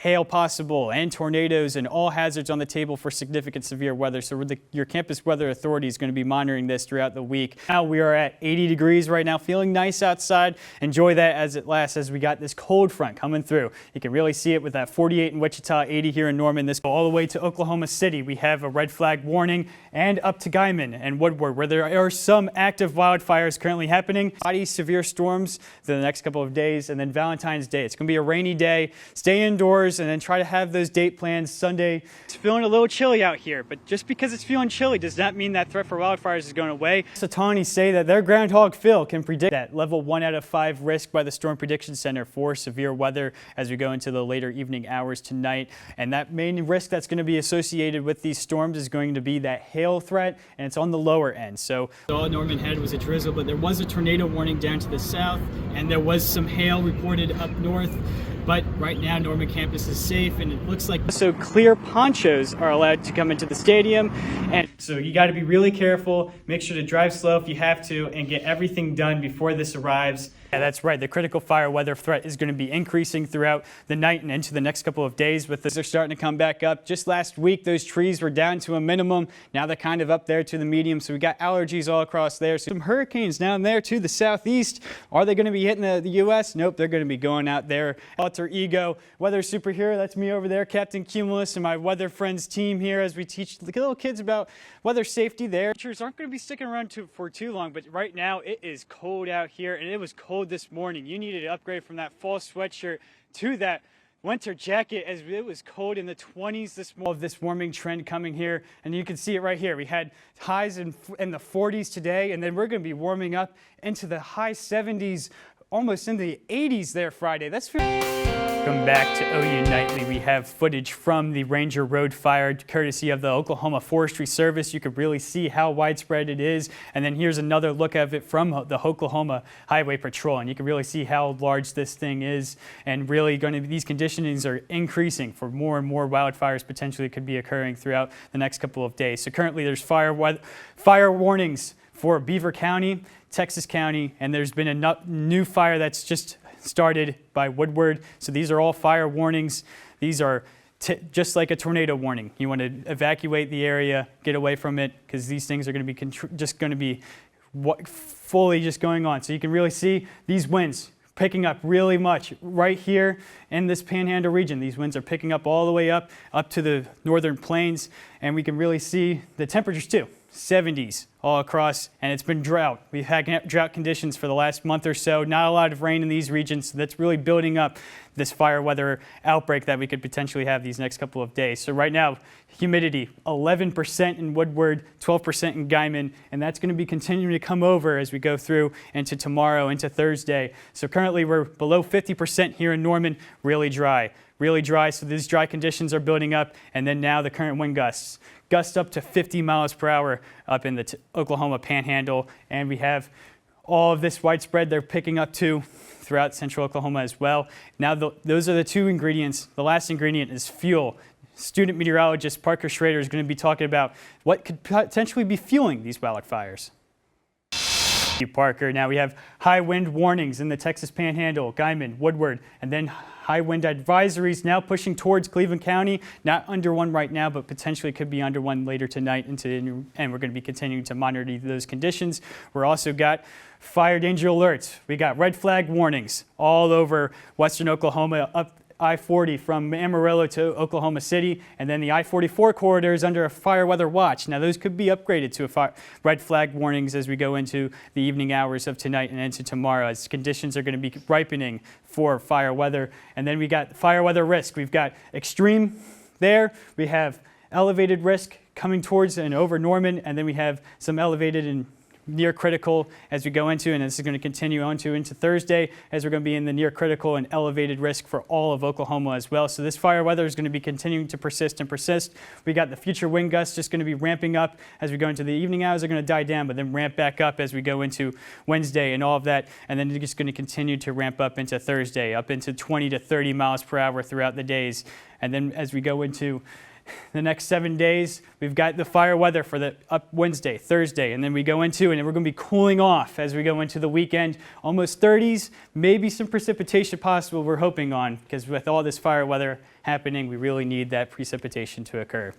hail possible and tornadoes and all hazards on the table for significant severe weather. So your campus weather authority is going to be monitoring this throughout the week. Now we are at 80 degrees right now, feeling nice outside. Enjoy that as it lasts, as we got this cold front coming through. You can really see it with that 48 in Wichita, 80 here in Norman. This all the way to Oklahoma City. We have a red flag warning, and up to Guyman and Woodward, where there are some active wildfires currently happening. Scotty severe storms for the next couple of days, and then Valentine's Day. It's going to be a rainy day. Stay indoors and then try to have those date plans Sunday. It's feeling a little chilly out here, but just because it's feeling chilly does not mean that threat for wildfires is going away. Satani say that their Groundhog Phil can predict that level 1 out of 5 risk by the Storm Prediction Center for severe weather as we go into the later evening hours tonight. And that main risk that's going to be associated with these storms is going to be that hail threat, and it's on the lower end. So all Norman had was a drizzle, but there was a tornado warning down to the south, and there was some hail reported up north. But right now, Norman campus is safe, and it looks like so clear ponchos are allowed to come into the stadium. And so you got to be really careful. Make sure to drive slow if you have to, and get everything done before this arrives. Yeah, that's right. The critical fire weather threat is going to be increasing throughout the night and into the next couple of days. With this, they're starting to come back up. Just last week, those trees were down to a minimum. Now they're kind of up there to the medium. So we got allergies all across there. So some hurricanes down there to the southeast. Are they going to be hitting the U.S.? Nope, they're going to be going out there. Alter ego, weather superhero. That's me over there, Captain Cumulus, and my weather friends team here as we teach the little kids about weather safety there. Teachers aren't going to be sticking around for too long, but right now it is cold out here, and it was cold this morning. You needed to upgrade from that fall sweatshirt to that winter jacket, as it was cold in the 20s this morning. Of this warming trend coming here, and you can see it right here. We had highs in the 40s today, and then we're going to be warming up into the high 70s, almost in the 80s there Friday. That's Welcome back to OU Nightly. We have footage from the Ranger Road fire, courtesy of the Oklahoma Forestry Service. You could really see how widespread it is. And then here's another look of it from the Oklahoma Highway Patrol. And you can really see how large this thing is. And really these conditions are increasing for more and more wildfires potentially could be occurring throughout the next couple of days. So currently there's fire warnings for Beaver County, Texas County, and there's been a new fire that's just started by Woodward. So these are all fire warnings. These are just like a tornado warning. You want to evacuate the area, get away from it, because these things are going to be just going to be fully just going on. So you can really see these winds picking up really much right here in this Panhandle region. These winds are picking up all the way up to the northern plains, and we can really see the temperatures too. 70s all across, and it's been drought. We've had drought conditions for the last month or so. Not a lot of rain in these regions, so that's really building up this fire weather outbreak that we could potentially have these next couple of days. So right now, humidity 11% in Woodward, 12% in Guyman, and that's going to be continuing to come over as we go through into tomorrow, into Thursday. So currently we're below 50% here in Norman, really dry. So these dry conditions are building up, and then now the current wind gusts up to 50 miles per hour up in the Oklahoma Panhandle, and we have all of this widespread they're picking up too throughout central Oklahoma as well. Now those are the two ingredients. The last ingredient is fuel. Student meteorologist Parker Schrader is going to be talking about what could potentially be fueling these wildfires. Thank you, Parker. Now we have high wind warnings in the Texas Panhandle, Guyman, Woodward, and then high wind advisories now pushing towards Cleveland County. Not under one right now, but potentially could be under one later tonight, and we're going to be continuing to monitor those conditions. We're also got fire danger alerts. We got red flag warnings all over western Oklahoma, up I-40 from Amarillo to Oklahoma City, and then the I-44 corridor is under a fire weather watch. Now those could be upgraded to red flag warnings as we go into the evening hours of tonight and into tomorrow, as conditions are going to be ripening for fire weather. And then we got fire weather risk. We've got extreme there. We have elevated risk coming towards and over Norman, and then we have some elevated and near critical as we go into, and this is going to continue on into Thursday, as we're going to be in the near critical and elevated risk for all of Oklahoma as well. So this fire weather is going to be continuing to persist. We got the future wind gusts just going to be ramping up as we go into the evening hours. They're going to die down, but then ramp back up as we go into Wednesday and all of that, and then they're just going to continue to ramp up into Thursday, up into 20 to 30 miles per hour throughout the days. And then as we go into the next 7 days, we've got the fire weather for the up Wednesday, Thursday, and then we go into, and we're going to be cooling off as we go into the weekend. Almost 30s, maybe some precipitation possible we're hoping on, because with all this fire weather happening, we really need that precipitation to occur.